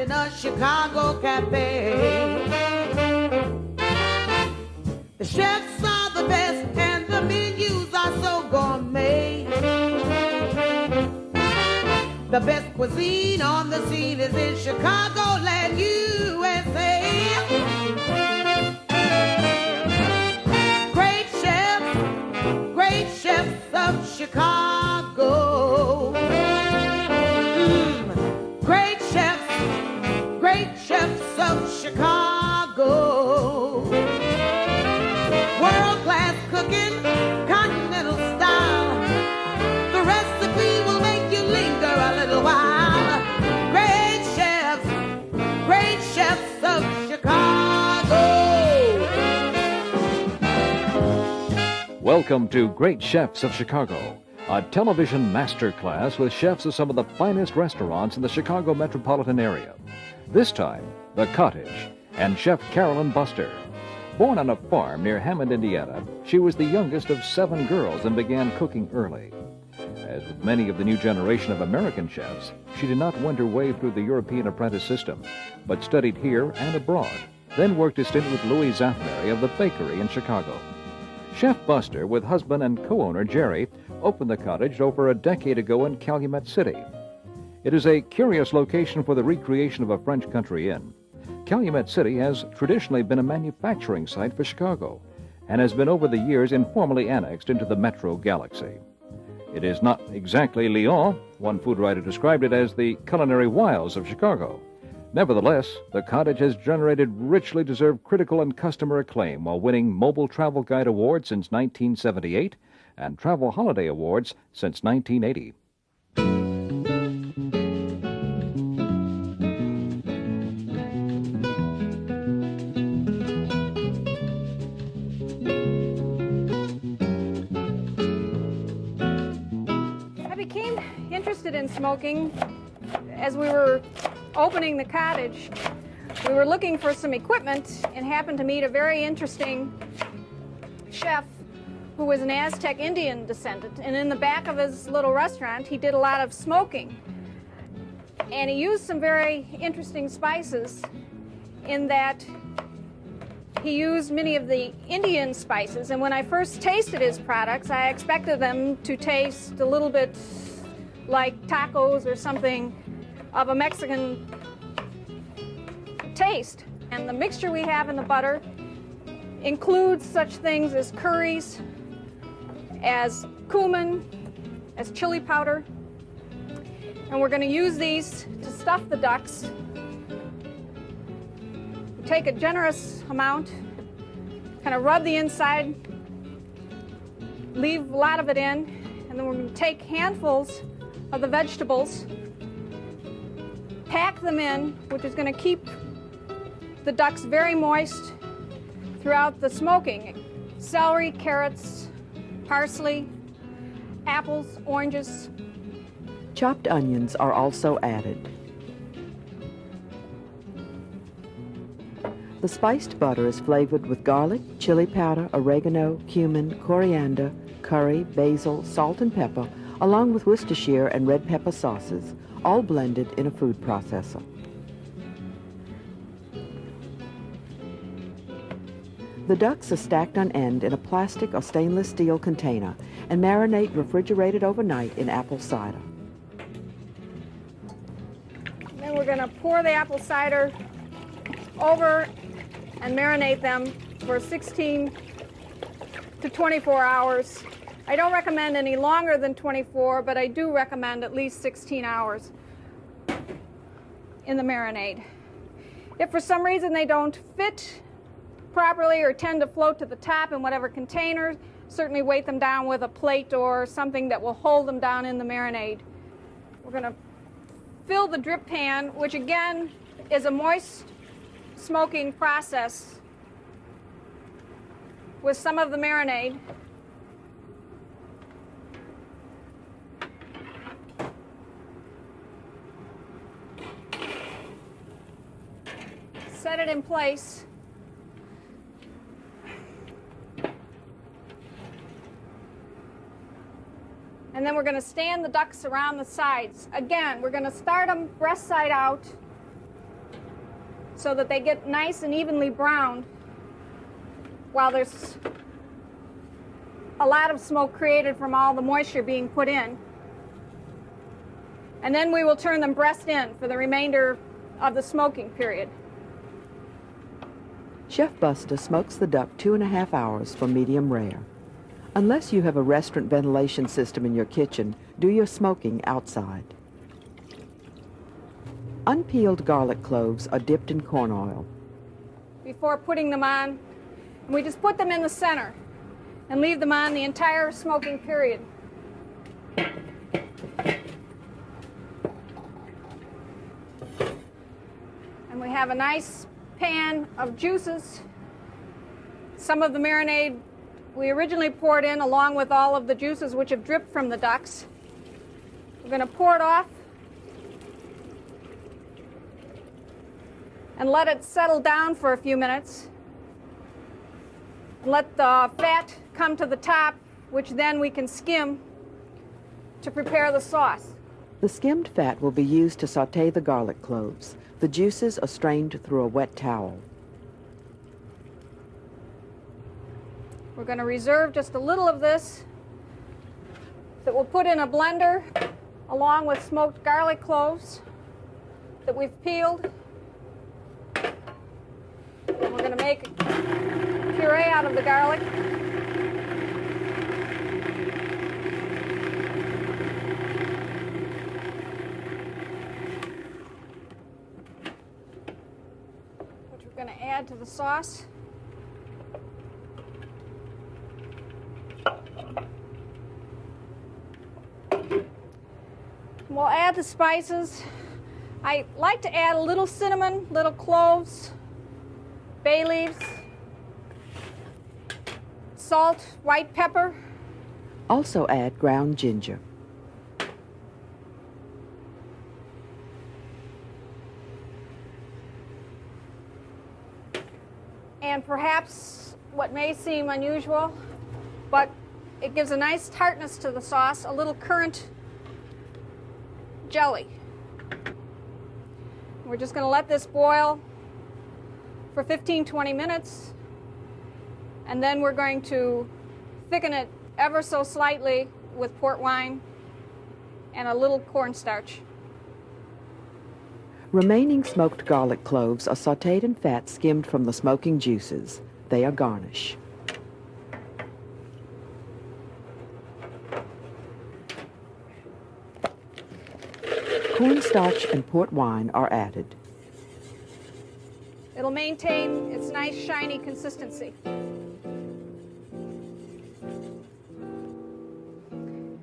in a Chicago cafe. The chefs are the best and the menus are so gourmet. The best cuisine on the scene is in Chicagoland, USA. Great chefs of Chicago. Great chefs of Chicago. World-class cooking, continental style. The recipe will make you linger a little while. Great chefs of Chicago. Welcome to Great Chefs of Chicago, a television masterclass with chefs of some of the finest restaurants in the Chicago metropolitan area. This time, the Cottage and Chef Carolyn Buster. Born on a farm near Hammond, Indiana, she was the youngest of 7 girls and began cooking early. As with many of the new generation of American chefs, she did not wend her way through the European apprentice system, but studied here and abroad, then worked a stint with Louis Zathmary of the bakery in Chicago. Chef Buster, with husband and co-owner Jerry, opened the Cottage over a decade ago in Calumet City. It is a curious location for the recreation of a French country inn. Calumet City has traditionally been a manufacturing site for Chicago and has been over the years informally annexed into the metro galaxy. It is not exactly Lyon. One food writer described it as the culinary wilds of Chicago. Nevertheless, the Cottage has generated richly deserved critical and customer acclaim while winning Mobile Travel Guide Awards since 1978 and Travel Holiday Awards since 1980. I became interested in smoking as we were opening the Cottage. We were looking for some equipment and happened to meet a very interesting chef who was an Aztec Indian descendant. And in the back of his little restaurant, he did a lot of smoking. And he used some very interesting spices in that he used many of the Indian spices. And when I first tasted his products, I expected them to taste a little bit like tacos or something of a Mexican taste. And the mixture we have in the butter includes such things as curries, as cumin, as chili powder. And we're going to use these to stuff the ducks. We take a generous amount, kind of rub the inside, leave a lot of it in, and then we're going to take handfuls of the vegetables, pack them in, which is going to keep the ducks very moist throughout the smoking. Celery, carrots, parsley, apples, oranges. Chopped onions are also added. The spiced butter is flavored with garlic, chili powder, oregano, cumin, coriander, curry, basil, salt, and pepper, along with Worcestershire and red pepper sauces, all blended in a food processor. The ducks are stacked on end in a plastic or stainless steel container and marinate refrigerated overnight in apple cider. Then we're going to pour the apple cider over and marinate them for 16 to 24 hours. I don't recommend any longer than 24, but I do recommend at least 16 hours in the marinade. If for some reason they don't fit properly or tend to float to the top in whatever container, certainly weight them down with a plate or something that will hold them down in the marinade. We're going to fill the drip pan, which again is a moist smoking process, with some of the marinade. Set it in place. And then we're going to stand the ducks around the sides. Again, we're going to start them breast side out so that they get nice and evenly browned while there's a lot of smoke created from all the moisture being put in. And then we will turn them breast in for the remainder of the smoking period. Chef Buster smokes the duck 2.5 hours for medium rare. Unless you have a restaurant ventilation system in your kitchen, do your smoking outside. Unpeeled garlic cloves are dipped in corn oil. Before putting them on, and we just put them in the center and leave them on the entire smoking period. And we have a nice pan of juices. Some of the marinade we originally poured in along with all of the juices which have dripped from the ducks. We're going to pour it off and let it settle down for a few minutes. Let the fat come to the top, which then we can skim to prepare the sauce. The skimmed fat will be used to sauté the garlic cloves. The juices are strained through a wet towel. We're going to reserve just a little of this that we'll put in a blender along with smoked garlic cloves that we've peeled. And we're going to make a puree out of the garlic. Which we're going to add to the sauce. We'll add the spices. I like to add a little cinnamon, little cloves, bay leaves, salt, white pepper. Also add ground ginger. And perhaps what may seem unusual, but it gives a nice tartness to the sauce, a little currant jelly. We're just going to let this boil for 15-20 minutes, and then we're going to thicken it ever so slightly with port wine and a little cornstarch. Remaining smoked garlic cloves are sautéed in fat skimmed from the smoking juices. They are garnish. Cornstarch and port wine are added. It'll maintain its nice shiny consistency.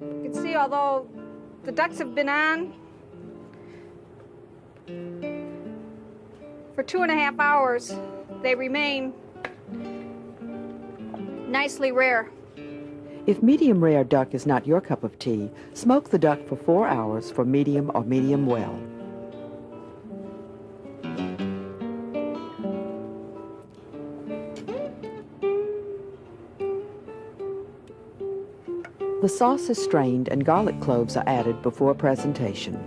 You can see, although the ducks have been on for 2.5 hours, they remain nicely rare. If medium rare duck is not your cup of tea, smoke the duck for 4 hours for medium or medium well. The sauce is strained and garlic cloves are added before presentation.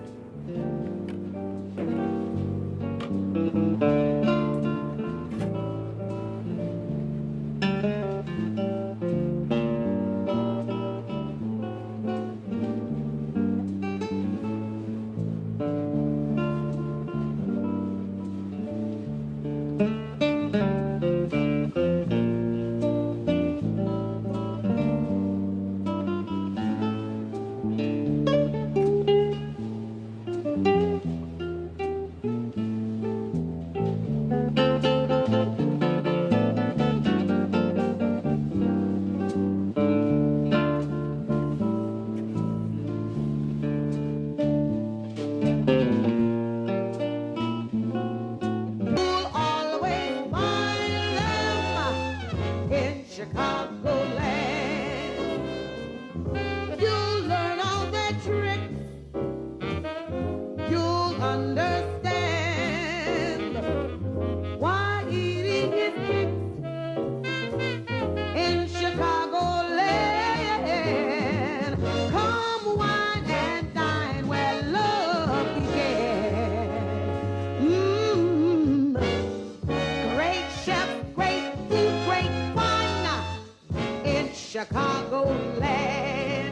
Chicagoland,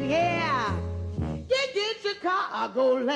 yeah. You get Chicagoland.